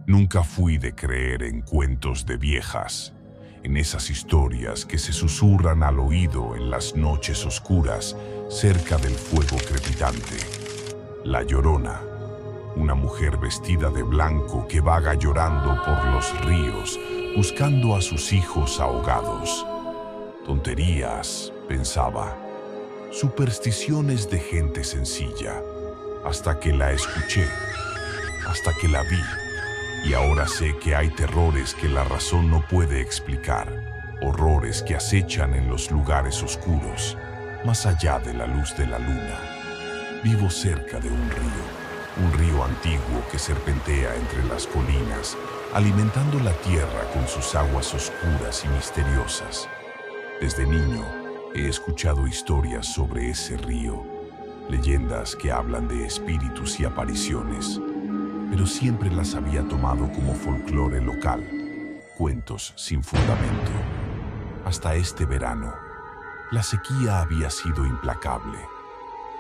Nunca fui de creer en cuentos de viejas, en esas historias que se susurran al oído en las noches oscuras cerca del fuego crepitante. La Llorona, una mujer vestida de blanco que vaga llorando por los ríos, buscando a sus hijos ahogados. Tonterías, pensaba, supersticiones de gente sencilla, hasta que la escuché, hasta que la vi. Y ahora sé que hay terrores que la razón no puede explicar, horrores que acechan en los lugares oscuros, más allá de la luz de la luna. Vivo cerca de un río antiguo que serpentea entre las colinas, alimentando la tierra con sus aguas oscuras y misteriosas. Desde niño he escuchado historias sobre ese río, leyendas que hablan de espíritus y apariciones, pero siempre las había tomado como folclore local, cuentos sin fundamento. Hasta este verano, la sequía había sido implacable.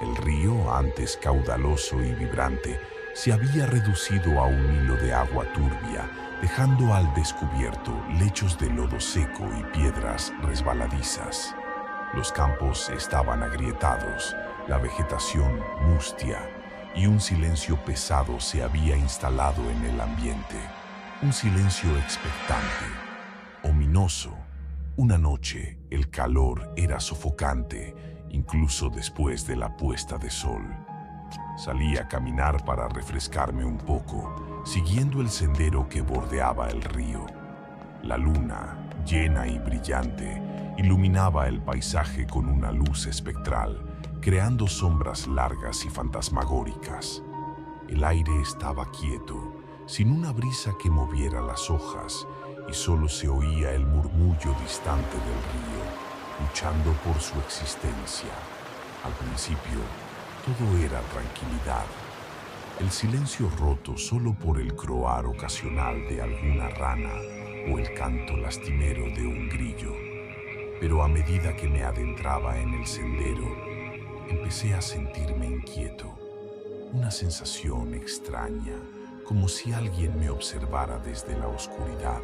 El río, antes caudaloso y vibrante, se había reducido a un hilo de agua turbia, dejando al descubierto lechos de lodo seco y piedras resbaladizas. Los campos estaban agrietados, la vegetación mustia, y un silencio pesado se había instalado en el ambiente. Un silencio expectante, ominoso. Una noche, el calor era sofocante, incluso después de la puesta de sol. Salí a caminar para refrescarme un poco, siguiendo el sendero que bordeaba el río. La luna, llena y brillante, iluminaba el paisaje con una luz espectral, creando sombras largas y fantasmagóricas. El aire estaba quieto, sin una brisa que moviera las hojas, y solo se oía el murmullo distante del río, luchando por su existencia. Al principio, todo era tranquilidad, el silencio roto solo por el croar ocasional de alguna rana o el canto lastimero de un grillo. Pero a medida que me adentraba en el sendero, empecé a sentirme inquieto, una sensación extraña, como si alguien me observara desde la oscuridad,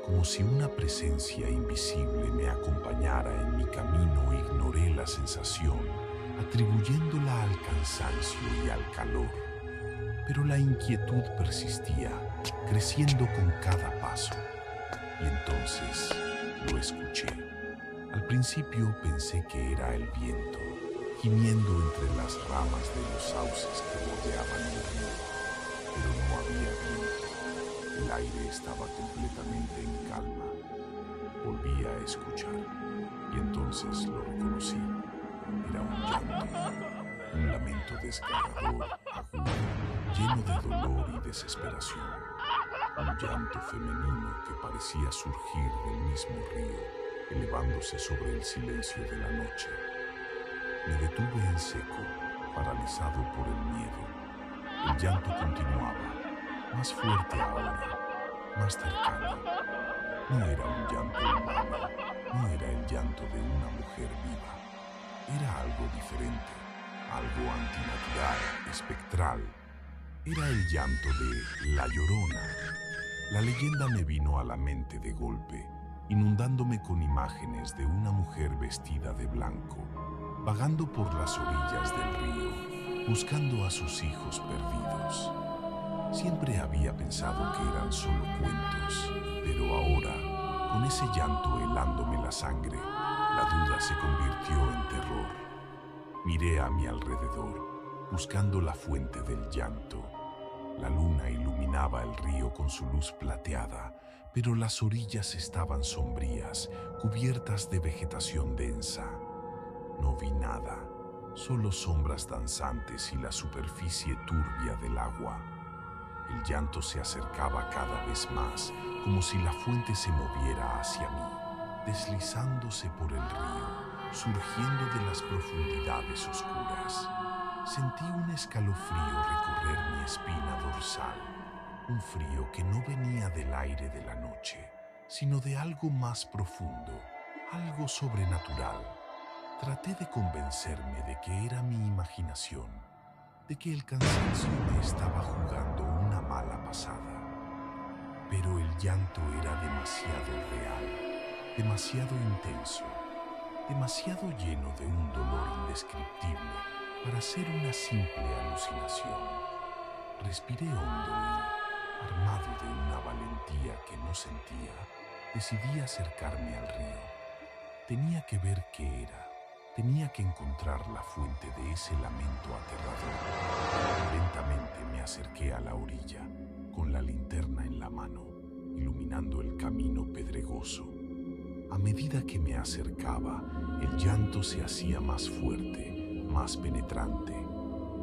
como si una presencia invisible me acompañara en mi camino. Ignoré la sensación, atribuyéndola al cansancio y al calor. Pero la inquietud persistía, creciendo con cada paso. Y entonces lo escuché. Al principio pensé que era el viento, gimiendo entre las ramas de los sauces que bordeaban el río. Pero no había viento. El aire estaba completamente en calma. Volví a escuchar y entonces lo reconocí. Era un llanto, un lamento desgarrador, agudo, lleno de dolor y desesperación. Un llanto femenino que parecía surgir del mismo río, elevándose sobre el silencio de la noche. Me detuve en seco, paralizado por el miedo. El llanto continuaba, más fuerte ahora, más cercano. No era un llanto humano, no era el llanto de una mujer viva. Era algo diferente, algo antinatural, espectral. Era el llanto de La Llorona. La leyenda me vino a la mente de golpe, inundándome con imágenes de una mujer vestida de blanco, vagando por las orillas del río, buscando a sus hijos perdidos. Siempre había pensado que eran solo cuentos, pero ahora, con ese llanto helándome la sangre, la duda se convirtió en terror. Miré a mi alrededor, buscando la fuente del llanto. La luna iluminaba el río con su luz plateada, pero las orillas estaban sombrías, cubiertas de vegetación densa. No vi nada, solo sombras danzantes y la superficie turbia del agua. El llanto se acercaba cada vez más, como si la fuente se moviera hacia mí, deslizándose por el río, surgiendo de las profundidades oscuras. Sentí un escalofrío recorrer mi espina dorsal, un frío que no venía del aire de la noche, sino de algo más profundo, algo sobrenatural. Traté de convencerme de que era mi imaginación, de que el cansancio me estaba jugando una mala pasada. llanto era demasiado real, demasiado intenso, demasiado lleno de un dolor indescriptible para ser una simple alucinación. Respiré hondo y, armado de una valentía que no sentía, decidí acercarme al río. Tenía que ver qué era. Tenía que encontrar la fuente de ese lamento aterrador. Lentamente me acerqué a la orilla, con la linterna en la mano, iluminando el camino pedregoso. A medida que me acercaba, el llanto se hacía más fuerte, más penetrante.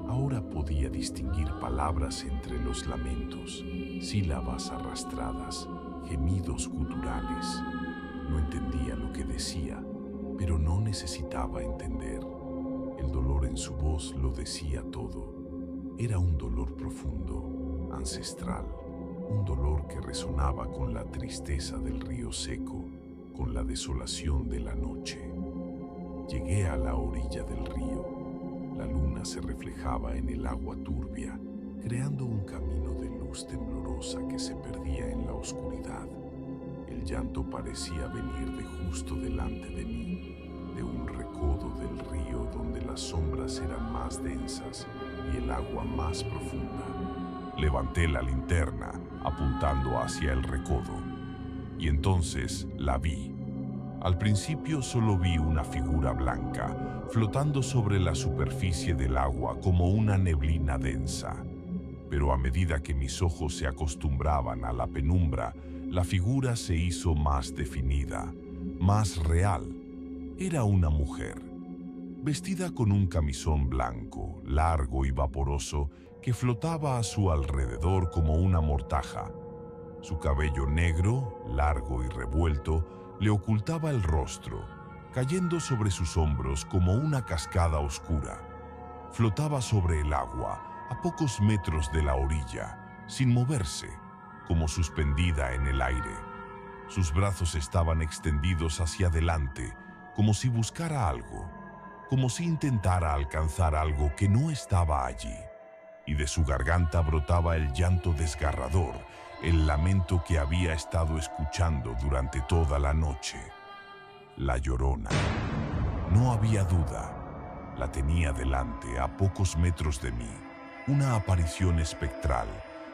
Ahora podía distinguir palabras entre los lamentos, sílabas arrastradas, gemidos guturales. No entendía lo que decía, pero no necesitaba entender. El dolor en su voz lo decía todo. Era un dolor profundo, ancestral, un dolor que resonaba con la tristeza del río seco, con la desolación de la noche. Llegué a la orilla del río. La luna se reflejaba en el agua turbia, creando un camino de luz temblorosa que se perdía en la oscuridad. El llanto parecía venir de justo delante de mí, de un recodo del río donde las sombras eran más densas y el agua más profunda. Levanté la linterna, apuntando hacia el recodo, y entonces la vi. Al principio solo vi una figura blanca, flotando sobre la superficie del agua como una neblina densa. Pero a medida que mis ojos se acostumbraban a la penumbra, la figura se hizo más definida, más real. Era una mujer, vestida con un camisón blanco, largo y vaporoso, que flotaba a su alrededor como una mortaja. Su cabello negro, largo y revuelto, le ocultaba el rostro, cayendo sobre sus hombros como una cascada oscura. Flotaba sobre el agua, a pocos metros de la orilla, sin moverse, como suspendida en el aire. Sus brazos estaban extendidos hacia adelante, como si buscara algo, como si intentara alcanzar algo que no estaba allí. Y de su garganta brotaba el llanto desgarrador, el lamento que había estado escuchando durante toda la noche. La Llorona. No había duda. La tenía delante, a pocos metros de mí, una aparición espectral,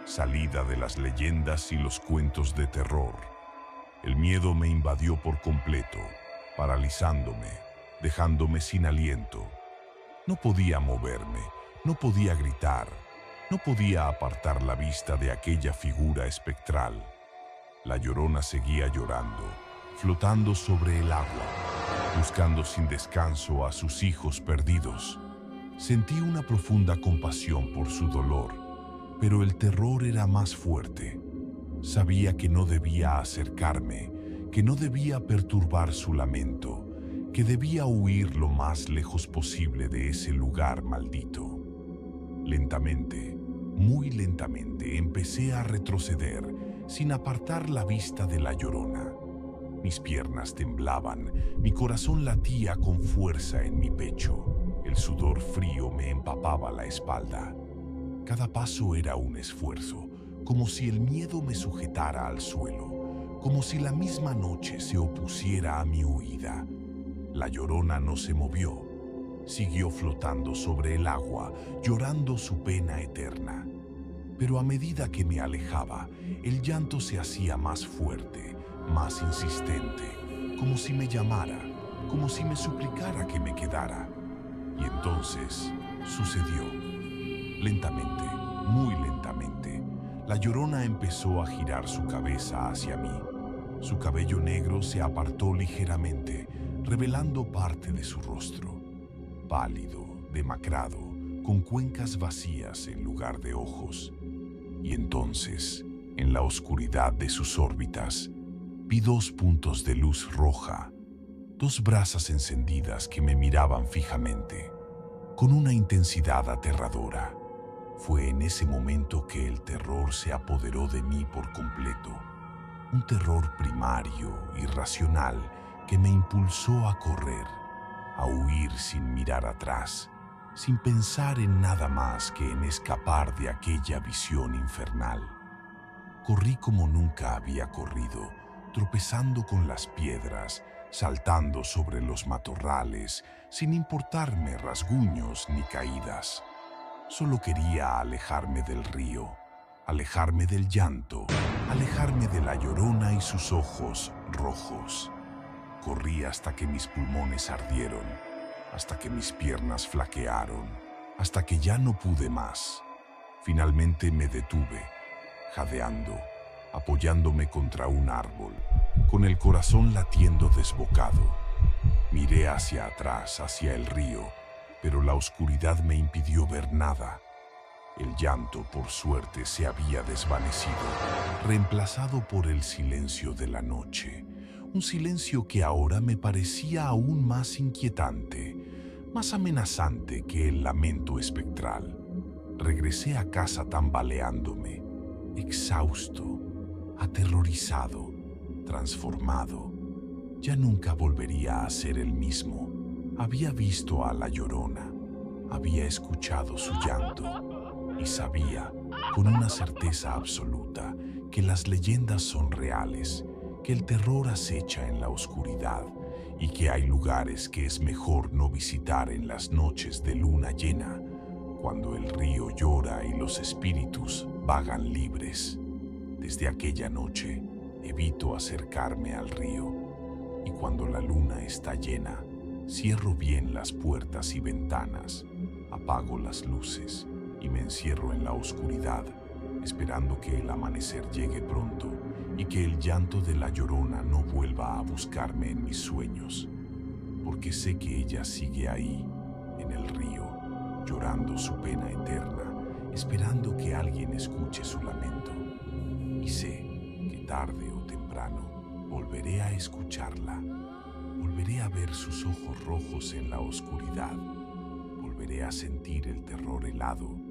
salida de las leyendas y los cuentos de terror. El miedo me invadió por completo, paralizándome, dejándome sin aliento. No podía moverme, no podía gritar, no podía apartar la vista de aquella figura espectral. La Llorona seguía llorando, flotando sobre el agua, buscando sin descanso a sus hijos perdidos. Sentí una profunda compasión por su dolor, pero el terror era más fuerte. Sabía que no debía acercarme, que no debía perturbar su lamento, que debía huir lo más lejos posible de ese lugar maldito. Lentamente, muy lentamente, empecé a retroceder, sin apartar la vista de la Llorona. Mis piernas temblaban, mi corazón latía con fuerza en mi pecho. El sudor frío me empapaba la espalda. Cada paso era un esfuerzo, como si el miedo me sujetara al suelo, como si la misma noche se opusiera a mi huida. La Llorona no se movió. Siguió flotando sobre el agua, llorando su pena eterna. Pero a medida que me alejaba, el llanto se hacía más fuerte, más insistente, como si me llamara, como si me suplicara que me quedara. Y entonces sucedió. Lentamente, muy lentamente, la Llorona empezó a girar su cabeza hacia mí. Su cabello negro se apartó ligeramente, revelando parte de su rostro. Pálido, demacrado, con cuencas vacías en lugar de ojos. Y entonces, en la oscuridad de sus órbitas, vi dos puntos de luz roja, dos brasas encendidas que me miraban fijamente, con una intensidad aterradora. Fue en ese momento que el terror se apoderó de mí por completo. Un terror primario, irracional, que me impulsó a correr, a huir sin mirar atrás, sin pensar en nada más que en escapar de aquella visión infernal. Corrí como nunca había corrido, tropezando con las piedras, saltando sobre los matorrales, sin importarme rasguños ni caídas. Solo quería alejarme del río, alejarme del llanto, alejarme de la Llorona y sus ojos rojos. Corrí hasta que mis pulmones ardieron, hasta que mis piernas flaquearon, hasta que ya no pude más. Finalmente me detuve, jadeando, apoyándome contra un árbol, con el corazón latiendo desbocado. Miré hacia atrás, hacia el río, pero la oscuridad me impidió ver nada. El llanto, por suerte, se había desvanecido, reemplazado por el silencio de la noche. Un silencio que ahora me parecía aún más inquietante, más amenazante que el lamento espectral. Regresé a casa tambaleándome, exhausto, aterrorizado, transformado. Ya nunca volvería a ser el mismo. Había visto a la Llorona, había escuchado su llanto y sabía, con una certeza absoluta, que las leyendas son reales, que el terror acecha en la oscuridad y que hay lugares que es mejor no visitar en las noches de luna llena, cuando el río llora y los espíritus vagan libres. Desde aquella noche evito acercarme al río y cuando la luna está llena, cierro bien las puertas y ventanas, apago las luces y me encierro en la oscuridad, esperando que el amanecer llegue pronto y que el llanto de la Llorona no vuelva a buscarme en mis sueños, porque sé que ella sigue ahí, en el río, llorando su pena eterna, esperando que alguien escuche su lamento. Y sé que tarde o temprano volveré a escucharla, volveré a ver sus ojos rojos en la oscuridad, volveré a sentir el terror helado